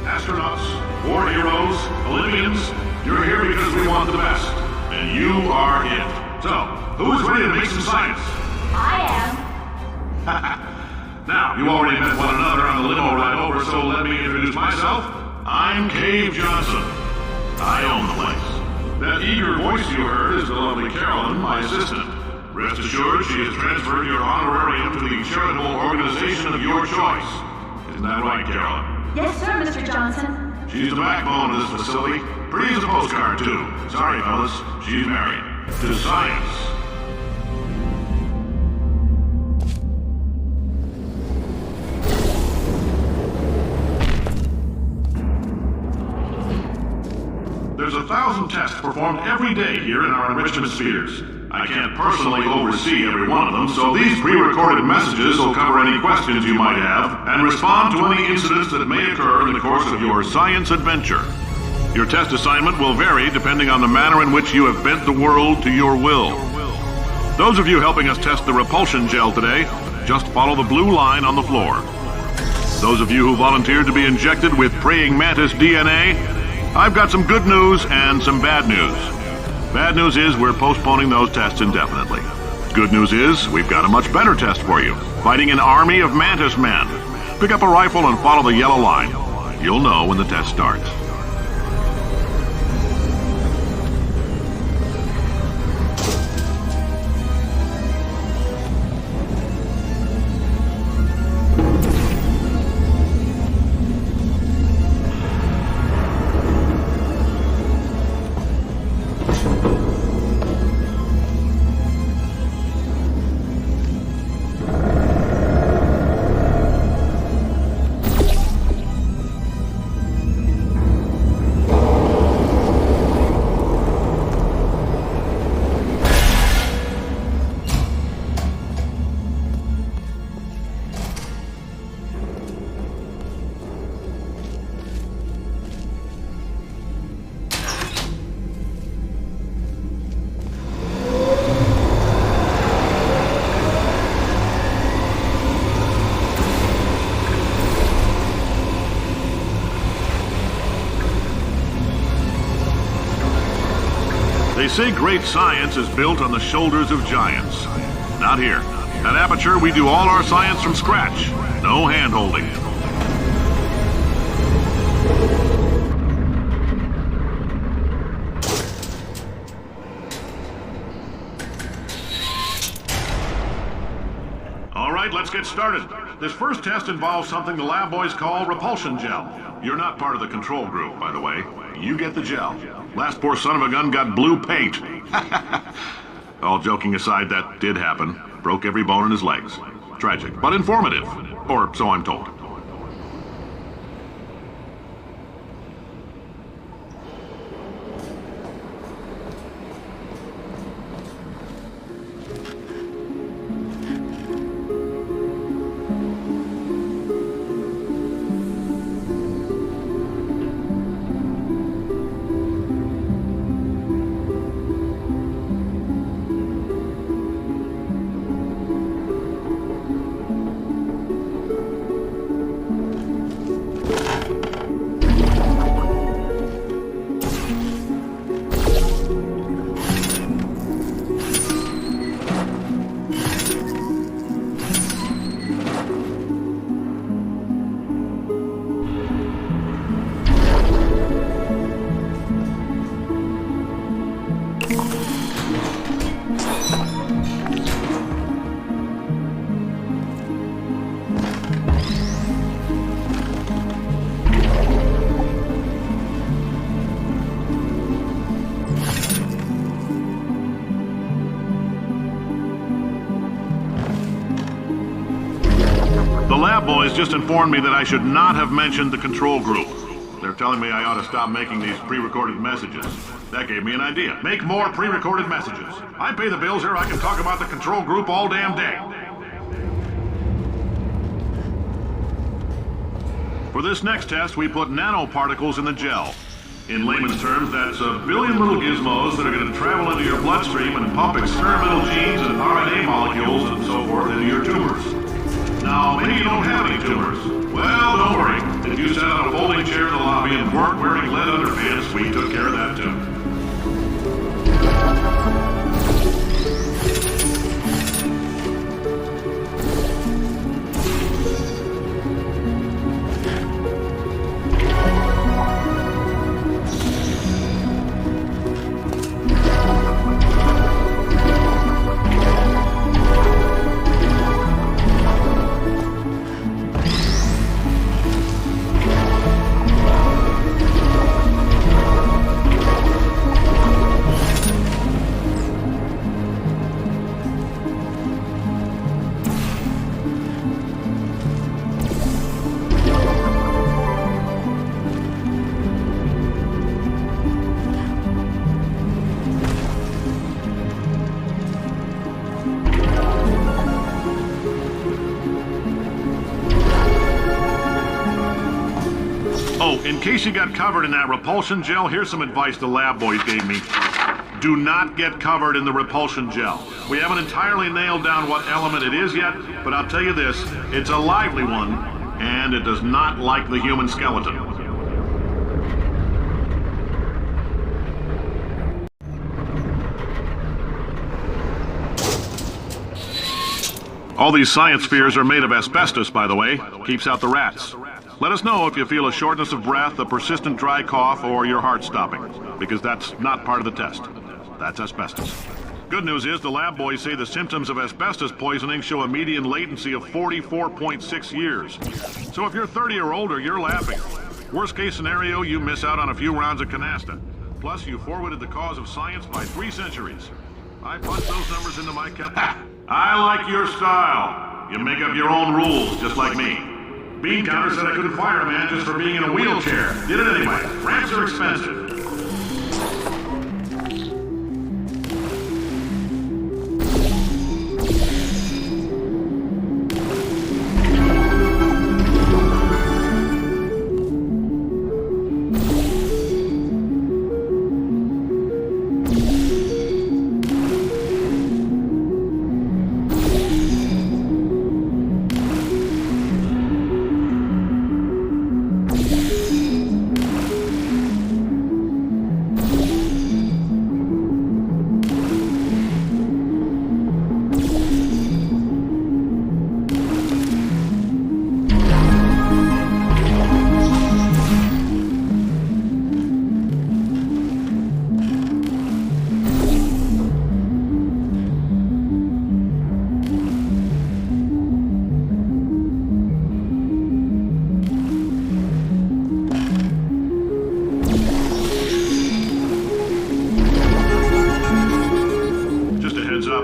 astronauts, war heroes, Olympians, you're here because we want the best. And you are it. So, who is ready to make some science? I am. Now, you already met one another on the limo ride over, so let me introduce myself. I'm Cave Johnson. I own the place. That eager voice you heard is the lovely Carolyn, my assistant. Rest assured, she has transferred your honorarium to the charitable organization of your choice. Isn't that right, Carolyn? Yes, sir, Mr. Johnson. She's the backbone of this facility. Pretty as a postcard, too. Sorry, fellas. She's married. To science. There's 1,000 tests performed every day here in our enrichment spheres. I can't personally oversee every one of them, so these pre-recorded messages will cover any questions you might have and respond to any incidents that may occur in the course of your science adventure. Your test assignment will vary depending on the manner in which you have bent the world to your will. Those of you helping us test the repulsion gel today, just follow the blue line on the floor. Those of you who volunteered to be injected with praying mantis DNA, I've got some good news and some bad news. Bad news is we're postponing those tests indefinitely. Good news is we've got a much better test for you, fighting an army of mantis men. Pick up a rifle and follow the yellow line. You'll know when the test starts. They say great science is built on the shoulders of giants. Not here. At Aperture, we do all our science from scratch. No hand-holding. All right, let's get started. This first test involves something the lab boys call repulsion gel. You're not part of the control group, by the way. You get the gel. Last poor son of a gun got blue paint. All joking aside, that did happen. Broke every bone in his legs. Tragic, but informative. Or so I'm told. The lab boys just informed me that I should not have mentioned the control group. They're telling me I ought to stop making these pre-recorded messages. That gave me an idea. Make more pre-recorded messages. I pay the bills here, I can talk about the control group all damn day. For this next test, we put nanoparticles in the gel. In layman's terms, that's a billion little gizmos that are going to travel into your bloodstream and pump experimental genes and RNA molecules and so forth into your tumors. Now, maybe you don't have any tumors. Well, don't worry. If you sat on a folding chair in the lobby and weren't wearing lead underpants, we took care of that too. In case you got covered in that repulsion gel, here's some advice the lab boys gave me. Do not get covered in the repulsion gel. We haven't entirely nailed down what element it is yet, but I'll tell you this, it's a lively one, and it does not like the human skeleton. All these science spheres are made of asbestos, by the way. Keeps out the rats. Let us know if you feel a shortness of breath, a persistent dry cough, or your heart stopping, because that's not part of the test. That's asbestos. Good news is the lab boys say the symptoms of asbestos poisoning show a median latency of 44.6 years. So if you're 30 or older, you're laughing. Worst case scenario, you miss out on a few rounds of canasta. Plus, you forwarded the cause of science by 3 centuries. I punched those numbers into my I like your style. You make up your own rules, just like me. Bean Counter said I couldn't fire a man just for being in a wheelchair. Did it anyway. Ramps are expensive.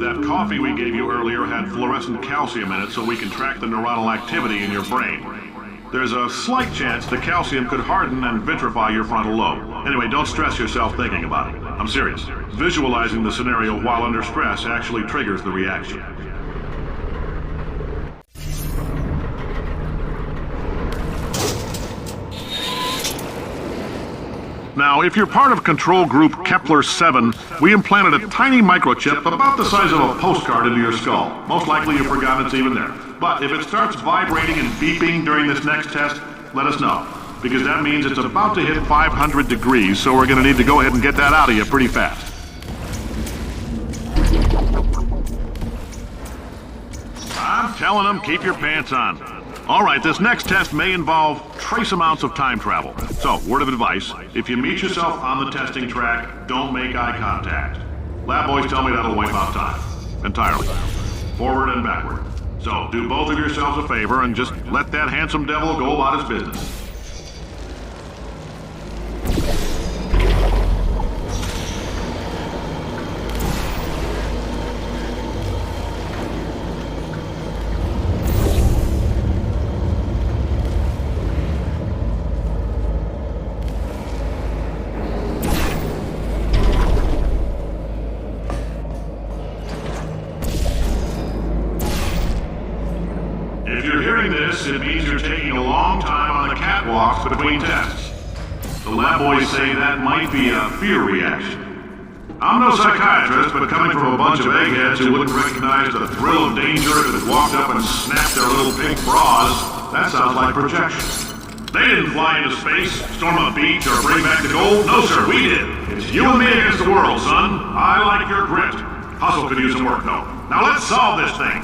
That coffee we gave you earlier had fluorescent calcium in it so we can track the neuronal activity in your brain. There's a slight chance the calcium could harden and vitrify your frontal lobe. Anyway, don't stress yourself thinking about it. I'm serious. Visualizing the scenario while under stress actually triggers the reaction. Now, if you're part of control group Kepler-7, we implanted a tiny microchip about the size of a postcard into your skull. Most likely you've forgotten it's even there. But if it starts vibrating and beeping during this next test, let us know. Because that means it's about to hit 500 degrees, so we're going to need to go ahead and get that out of you pretty fast. I'm telling them, keep your pants on. All right, this next test may involve trace amounts of time travel. So, word of advice, if you meet yourself on the testing track, don't make eye contact. Lab boys tell me that'll wipe out time. Entirely. Forward and backward. So, do both of yourselves a favor and just let that handsome devil go about his business. If you're hearing this, it means you're taking a long time on the catwalks between tests. The lab boys say that might be a fear reaction. I'm no psychiatrist, but coming from a bunch of eggheads who wouldn't recognize the thrill of danger if it walked up and snapped their little pink bras, that sounds like projection. They didn't fly into space, storm a beach, or bring back the gold. No, sir, we did. It's you and me against the world, son. I like your grit. Hustle could use some work, though. Now let's solve this thing.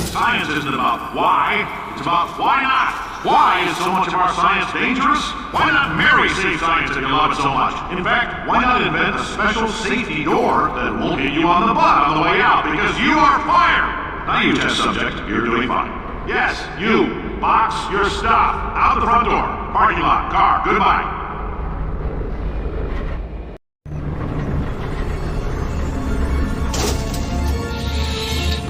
Science isn't about why, it's about why not. Why is so much of our science dangerous? Why not marry safe science if you love it so much? In fact, why not invent a special safety door that won't hit you on the butt on the way out because you are fired? Now you test subject, you're doing fine. Yes, you, box your stuff, out the front door, parking lot, car, goodbye.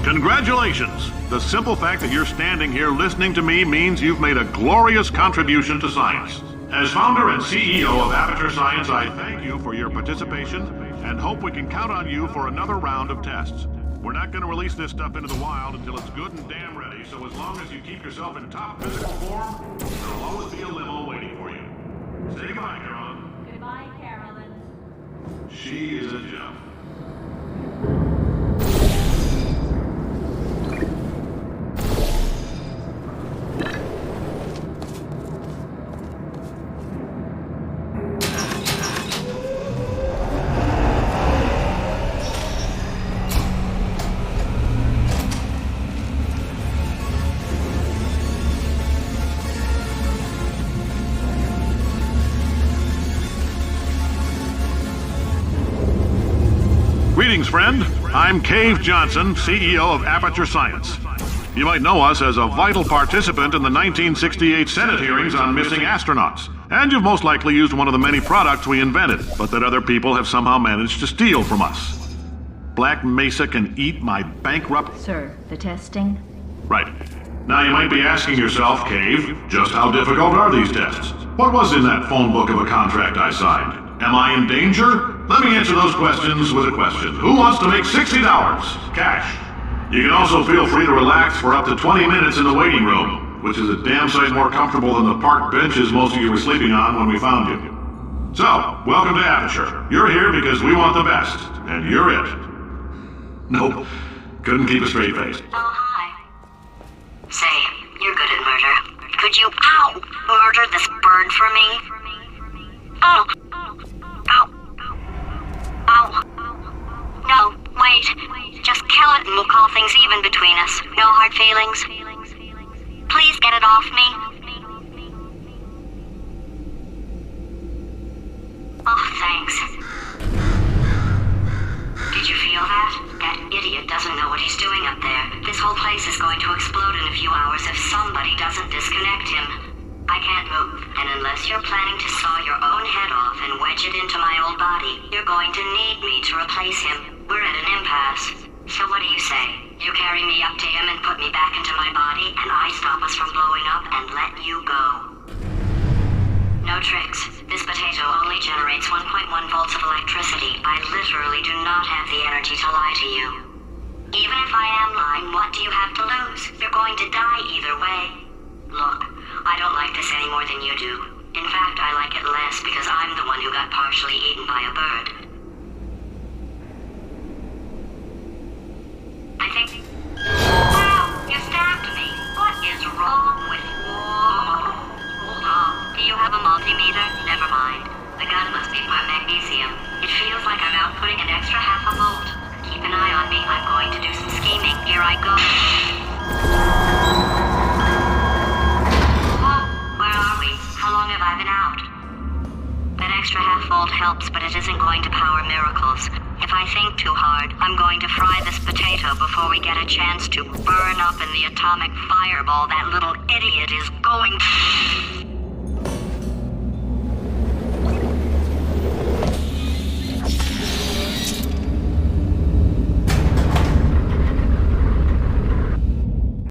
Congratulations! The simple fact that you're standing here listening to me means you've made a glorious contribution to science. As founder and CEO of Aperture Science, I thank you for your participation and hope we can count on you for another round of tests. We're not going to release this stuff into the wild until it's good and damn ready, so as long as you keep yourself in top physical form, there'll always be a limo waiting for you. Say goodbye, Carolyn. Goodbye, Carolyn. She is a gem. Greetings, friend. I'm Cave Johnson, CEO of Aperture Science. You might know us as a vital participant in the 1968 Senate hearings on missing astronauts. And you've most likely used one of the many products we invented, but that other people have somehow managed to steal from us. Black Mesa can eat my bankrupt... Sir, the testing? Right. Now you might be asking yourself, Cave, just how difficult are these tests? What was in that phone book of a contract I signed? Am I in danger? Let me answer those questions with a question. Who wants to make $60? Cash. You can also feel free to relax for up to 20 minutes in the waiting room, which is a damn sight more comfortable than the park benches most of you were sleeping on when we found you. So, welcome to Aperture. You're here because we want the best, and you're it. Nope. Couldn't keep a straight face. Oh, hi. Say, you're good at murder. Could you, murder this bird for me? Oh. Ow. Ow. No, wait. Just kill it and we'll call things even between us. No hard feelings. Please get it off me. Oh, thanks. Did you feel that? That idiot doesn't know what he's doing up there. This whole place is going to explode in a few hours if somebody doesn't disconnect him. I can't move, and unless you're planning to saw your own head off and wedge it into my old body, you're going to need me to replace him. We're at an impasse. So what do you say? You carry me up to him and put me back into my body, and I stop us from blowing up and let you go. No tricks. This potato only generates 1.1 volts of electricity. I literally do not have the energy to lie to you. Even if I am lying, what do you have to lose? You're going to die either way. Look, I don't like this any more than you do. In fact, I like it less because I'm the one who got partially eaten by a bird. I think... Wow! You stabbed me! What is wrong with you? Hold on. Do you have a multimeter? Never mind. The gun must be part magnesium. It feels like I'm outputting an extra half a volt. Keep an eye on me. I'm going to do some scheming. Here I go. How long have I been out? That extra half volt helps, but it isn't going to power miracles. If I think too hard, I'm going to fry this potato before we get a chance to burn up in the atomic fireball that little idiot is